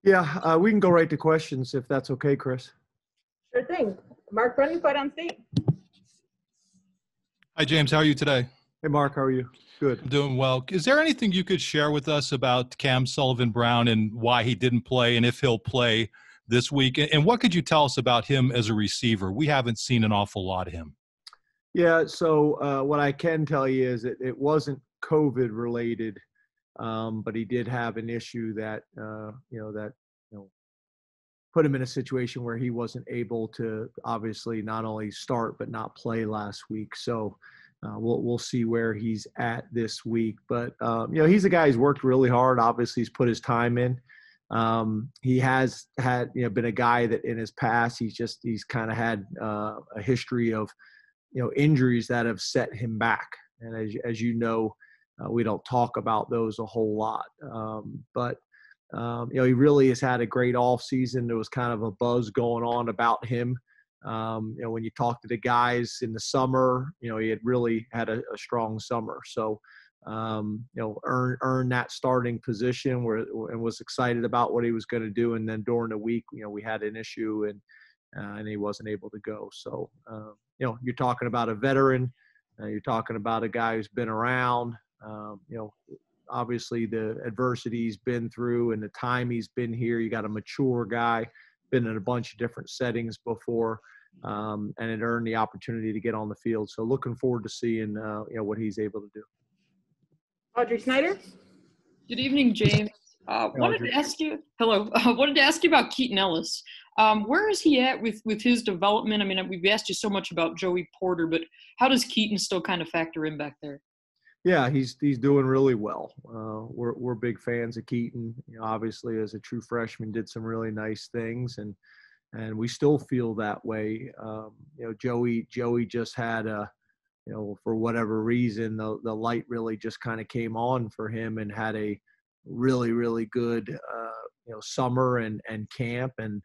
Yeah, we can go right to questions if that's okay, Chris. Sure thing. Mark Brennan, fight on state. Hi, James. How are you today? Hey, Mark, how are you? Good. I'm doing well. Is there anything you could share with us about Cam Sullivan-Brown and why he didn't play and if he'll play this week? And what could you tell us about him as a receiver? We haven't seen an awful lot of him. Yeah, so what I can tell you is it wasn't COVID related, but he did have an issue that put him in a situation where he wasn't able to obviously not only start but not play last week. So we'll see where he's at this week. But he's a guy who's worked really hard. Obviously, he's put his time in. He has had been a guy that in his past he's kind of had a history of injuries that have set him back. And as you know, we don't talk about those a whole lot. But he really has had a great off season. There was kind of a buzz going on about him. When you talk to the guys in the summer, he had really had a strong summer. So, earned that starting position and was excited about what he was going to do. And then during the week, we had an issue and he wasn't able to go. So, you're talking about a veteran. You're talking about a guy who's been around. Obviously the adversity he's been through and the time he's been here. You got a mature guy, been in a bunch of different settings before, and it earned the opportunity to get on the field. So looking forward to seeing what he's able to do. Audrey Snyder. Good evening, James. Wanted to ask you about Keaton Ellis. Where is he at with his development? I mean, we've asked you so much about Joey Porter, but how does Keaton still kind of factor in back there? Yeah, he's doing really well. We're big fans of Keaton. Obviously, as a true freshman, did some really nice things, and we still feel that way. Joey just had for whatever reason, the light really just kind of came on for him and had a really, really good summer and camp and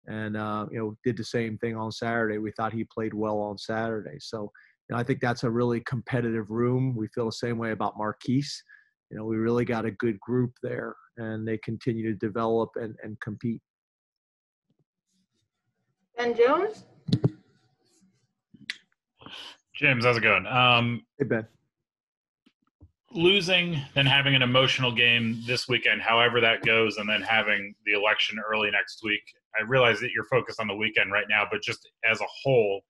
did the same thing on Saturday. We thought he played well on Saturday. So, I think that's a really competitive room. We feel the same way about Marquise. We really got a good group there, and they continue to develop and compete. Ben Jones? James, how's it going? Hey, Ben. Losing, then having an emotional game this weekend, however that goes, and then having the election early next week. I realize that you're focused on the weekend right now, but just as a whole,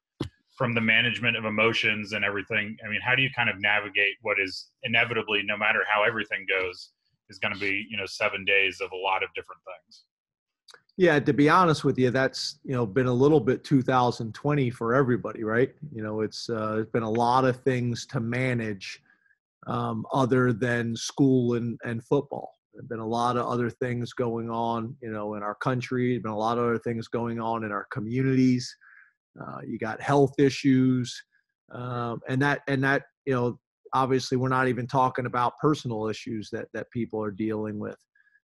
from the management of emotions and everything, I mean, how do you kind of navigate what is inevitably, no matter how everything goes, is going to be, 7 days of a lot of different things? Yeah, to be honest with you, that's, been a little bit 2020 for everybody, right? It's been a lot of things to manage other than school and football. There have been a lot of other things going on, in our country. There have been a lot of other things going on in our communities. You got health issues, and that obviously we're not even talking about personal issues that people are dealing with.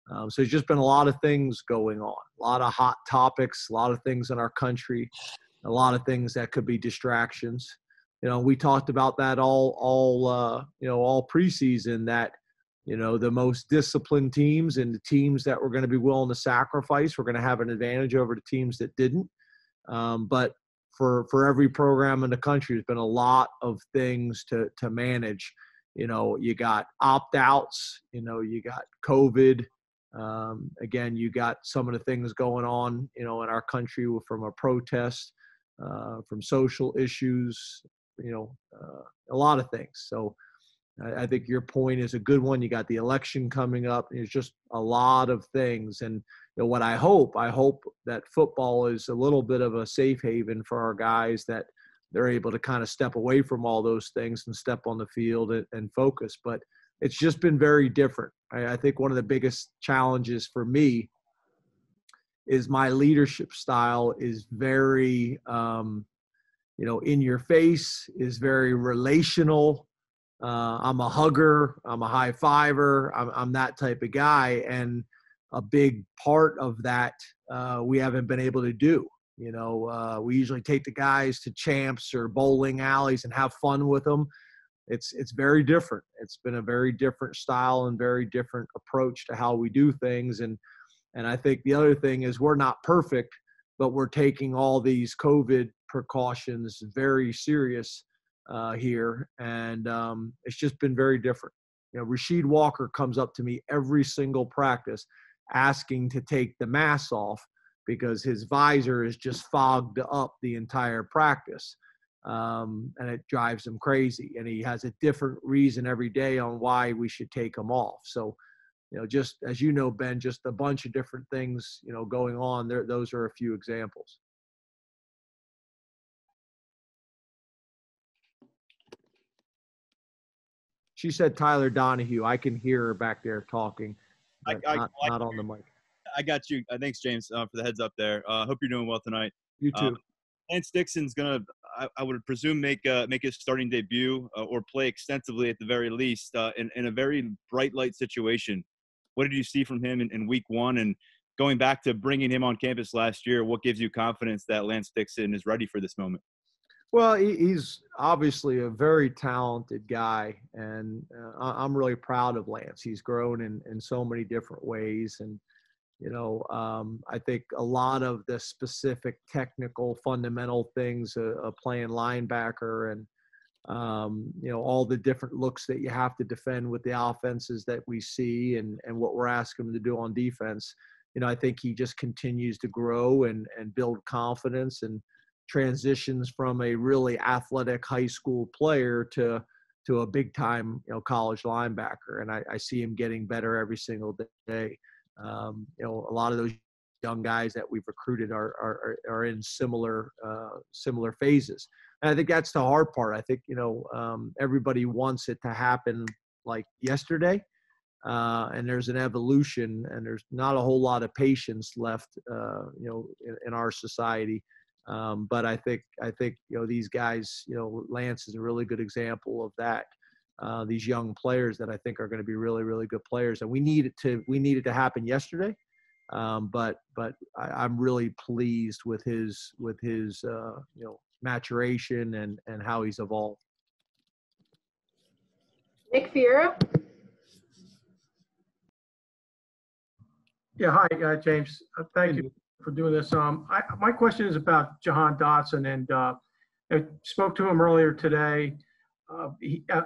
So there's just been a lot of things going on, a lot of hot topics, a lot of things in our country, a lot of things that could be distractions. We talked about that all preseason, that the most disciplined teams and the teams that were going to be willing to sacrifice were going to have an advantage over the teams that didn't. But for every program in the country, there's been a lot of things to manage. You got opt-outs, you got COVID. Again, you got some of the things going on, in our country from a protest, from social issues, a lot of things. So I think your point is a good one. You got the election coming up. There's just a lot of things. And what I hope that football is a little bit of a safe haven for our guys, that they're able to kind of step away from all those things and step on the field and focus. But it's just been very different. I think one of the biggest challenges for me is my leadership style is very, in your face, is very relational. I'm a hugger. I'm a high fiver. I'm that type of guy. And a big part of that we haven't been able to do. We usually take the guys to champs or bowling alleys and have fun with them. It's very different. It's been a very different style and very different approach to how we do things. And And I think the other thing is we're not perfect, but we're taking all these COVID precautions very serious here. And it's just been very different. Rasheed Walker comes up to me every single practice asking to take the mask off because his visor is just fogged up the entire practice. And it drives him crazy. And he has a different reason every day on why we should take him off. So, just as you know, Ben, just a bunch of different things, going on there. Those are a few examples. She said Tyler Donahue. I can hear her back there talking, but not on the mic. I got you. Thanks, James, for the heads up there. Hope you're doing well tonight. You too. Lance Dixon's gonna, I would presume, make his starting debut or play extensively at the very least in a very bright light situation. What did you see from him in week one? And going back to bringing him on campus last year, what gives you confidence that Lance Dixon is ready for this moment? Well, he's obviously a very talented guy, and I'm really proud of Lance. He's grown in so many different ways, and I think a lot of the specific technical fundamental things of playing linebacker and all the different looks that you have to defend with the offenses that we see and what we're asking him to do on defense. I think he just continues to grow and build confidence and transitions from a really athletic high school player to a big time, college linebacker. And I see him getting better every single day. A lot of those young guys that we've recruited are in similar phases. And I think that's the hard part. I think, everybody wants it to happen like yesterday. And there's an evolution, and there's not a whole lot of patience left, in our society. But I think, these guys, Lance is a really good example of that. These young players that I think are going to be really, really good players. And we need it to happen yesterday. But I'm really pleased with his maturation and how he's evolved. Nick Fiero. Yeah, hi, James. Thank you for doing this. My question is about Jahan Dotson, and I spoke to him earlier today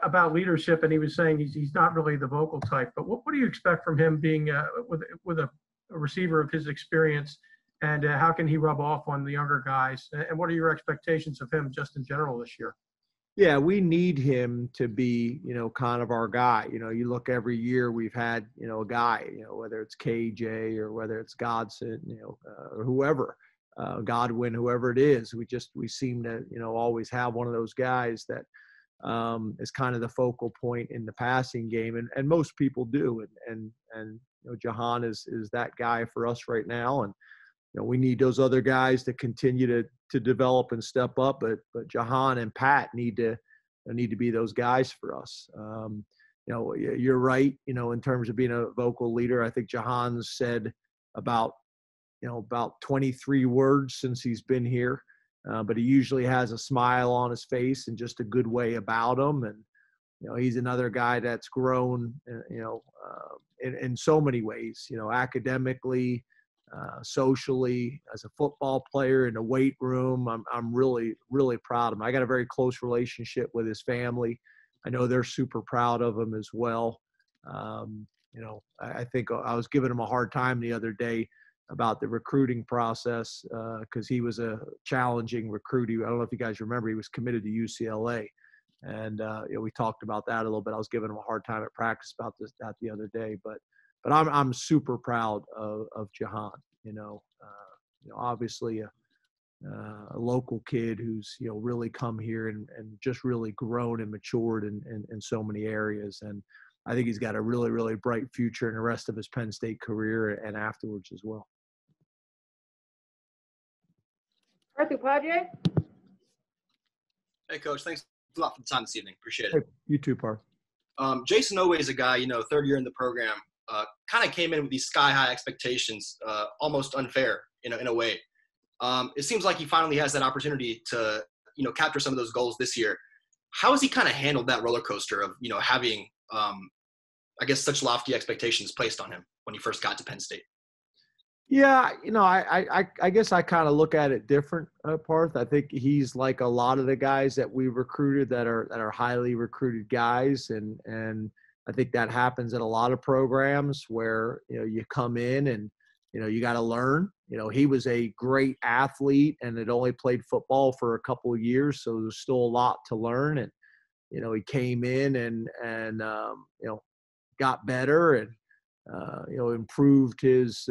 about leadership, and he was saying he's not really the vocal type. But what do you expect from him being with a receiver of his experience, and how can he rub off on the younger guys? And what are your expectations of him just in general this year? Yeah, we need him to be, kind of our guy. You look every year we've had, a guy, whether it's KJ or whether it's Godson, or whoever, Godwin, whoever it is. We seem to, always have one of those guys that is kind of the focal point in the passing game. And most people do. And Jahan is that guy for us right now. And, we need those other guys to continue to develop and step up, but Jahan and Pat need to be those guys for us. You're right. In terms of being a vocal leader, I think Jahan's said about 23 words since he's been here, but he usually has a smile on his face and just a good way about him. And he's another guy that's grown, in so many ways. Academically. Socially, as a football player in the weight room, I'm really, really proud of him. I got a very close relationship with his family. I know they're super proud of him as well. I think I was giving him a hard time the other day about the recruiting process because he was a challenging recruit. I don't know if you guys remember, he was committed to UCLA. And we talked about that a little bit. I was giving him a hard time at practice about that the other day, but I'm super proud of Jahan. Obviously a local kid who's really come here and just really grown and matured in so many areas. And I think he's got a really, really bright future in the rest of his Penn State career and afterwards as well. Arthur Padre. Hey, Coach. Thanks a lot for the time this evening. Appreciate it. Hey, you too, Par. Jason Oweh is a guy, third year in the program, kind of came in with these sky-high expectations, almost unfair in a way. It seems like he finally has that opportunity to, capture some of those goals this year. How has he kind of handled that roller coaster of, having, such lofty expectations placed on him when he first got to Penn State? Yeah, I guess I kind of look at it different, Parth. I think he's like a lot of the guys that we recruited that are highly recruited guys, and I think that happens in a lot of programs where you come in and you got to learn. He was a great athlete and had only played football for a couple of years, so there's still a lot to learn. And he came in and got better and improved his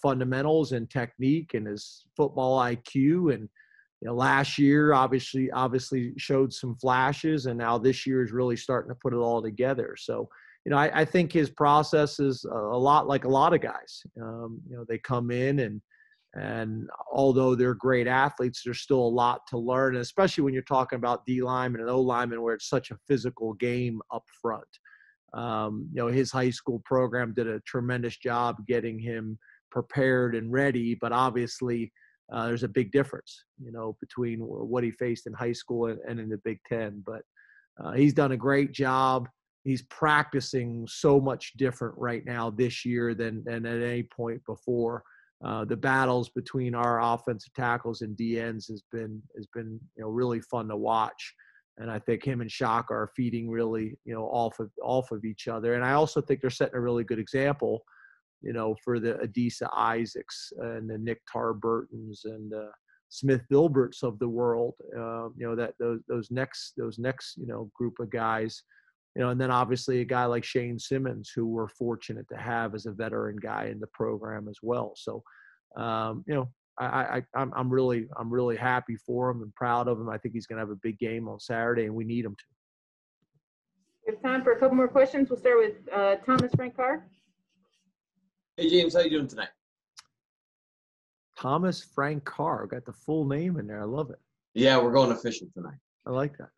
fundamentals and technique and his football IQ. And last year obviously showed some flashes, and now this year is really starting to put it all together. So I think his process is a lot like a lot of guys. They come in and although they're great athletes, there's still a lot to learn, and especially when you're talking about D linemen and O linemen, where it's such a physical game up front. His high school program did a tremendous job getting him prepared and ready, but obviously there's a big difference, between what he faced in high school and in the Big Ten. But he's done a great job. He's practicing so much different right now this year than at any point before. The battles between our offensive tackles and DNs has been really fun to watch. And I think him and Shaka are feeding really, off of each other. And I also think they're setting a really good example, for the Adisa Isaacs and the Nick Tarburtons and Smith Bilberts of the world. That those next group of guys, and then obviously a guy like Shane Simmons, who we're fortunate to have as a veteran guy in the program as well. So, I'm really happy for him and proud of him. I think he's going to have a big game on Saturday, and we need him to. We have time for a couple more questions. We'll start with Thomas Frank Carr. Hey, James, how you doing tonight? Thomas Frank Carr. Got the full name in there. I love it. Yeah, we're going official tonight. I like that.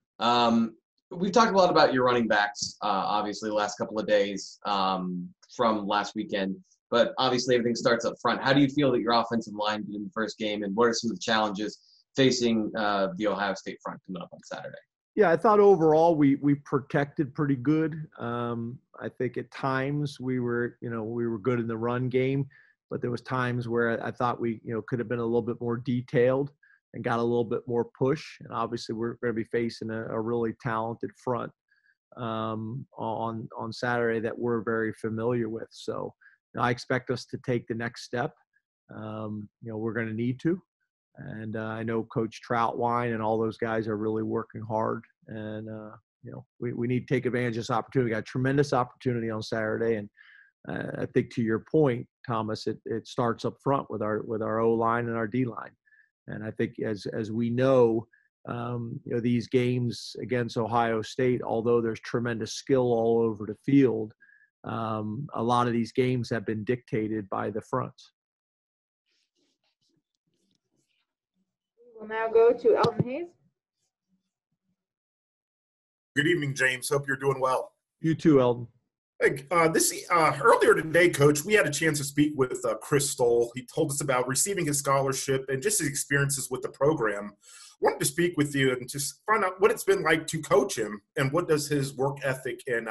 We've talked a lot about your running backs, obviously, the last couple of days from last weekend. But obviously, everything starts up front. How do you feel that your offensive line did in the first game, and what are some of the challenges facing the Ohio State front coming up on Saturday? Yeah, I thought overall we protected pretty good. I think at times we were good in the run game, but there was times where I thought we could have been a little bit more detailed and got a little bit more push. And obviously we're going to be facing a really talented front on Saturday that we're very familiar with. So I expect us to take the next step. We're going to need to. And I know Coach Troutwine and all those guys are really working hard. And, we need to take advantage of this opportunity. We got a tremendous opportunity on Saturday. And I think to your point, Thomas, it starts up front with our O-line and our D-line. And I think as we know, these games against Ohio State, although there's tremendous skill all over the field, a lot of these games have been dictated by the fronts. We'll now go to Elton Hayes. Good evening, James. Hope you're doing well. You too, Elton. Hey, earlier today, Coach, we had a chance to speak with Chris Stoll. He told us about receiving his scholarship and just his experiences with the program. Wanted to speak with you and just find out what it's been like to coach him, and what does his work ethic and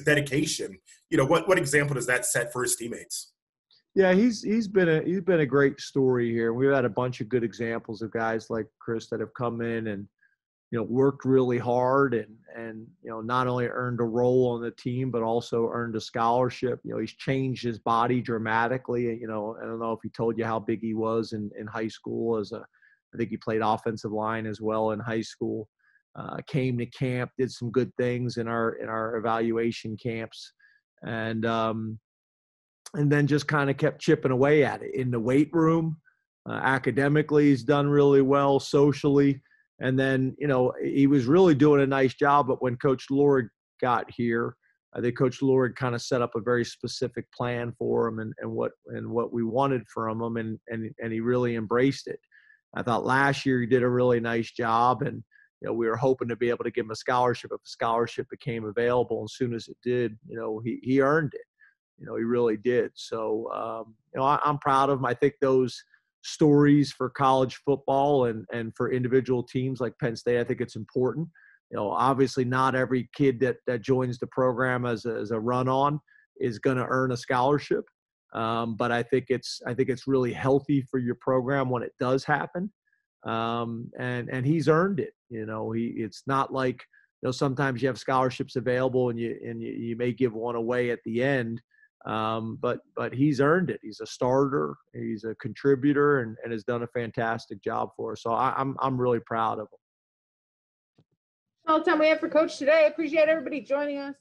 dedication, what example does that set for his teammates? Yeah, he's been a great story here. We've had a bunch of good examples of guys like Chris that have come in and worked really hard and not only earned a role on the team but also earned a scholarship. He's changed his body dramatically. I don't know if he told you how big he was in high school. I think he played offensive line as well in high school. Came to camp, did some good things in our evaluation camps, and then just kind of kept chipping away at it in the weight room. Academically, he's done really well. Socially, and then he was really doing a nice job. But when Coach Lorig got here, I think Coach Lorig kind of set up a very specific plan for him and what we wanted from him, and he really embraced it. I thought last year he did a really nice job, and we were hoping to be able to give him a scholarship if the scholarship became available. And as soon as it did, he earned it. He really did. So I'm proud of him. I think those stories for college football and for individual teams like Penn State, I think it's important. Obviously not every kid that joins the program as a run-on is going to earn a scholarship. But I think it's really healthy for your program when it does happen. And he's earned it. It's not like, sometimes you have scholarships available and you may give one away at the end. But he's earned it. He's a starter. He's a contributor and has done a fantastic job for us. So I'm really proud of him. All the time we have for Coach today. Appreciate everybody joining us.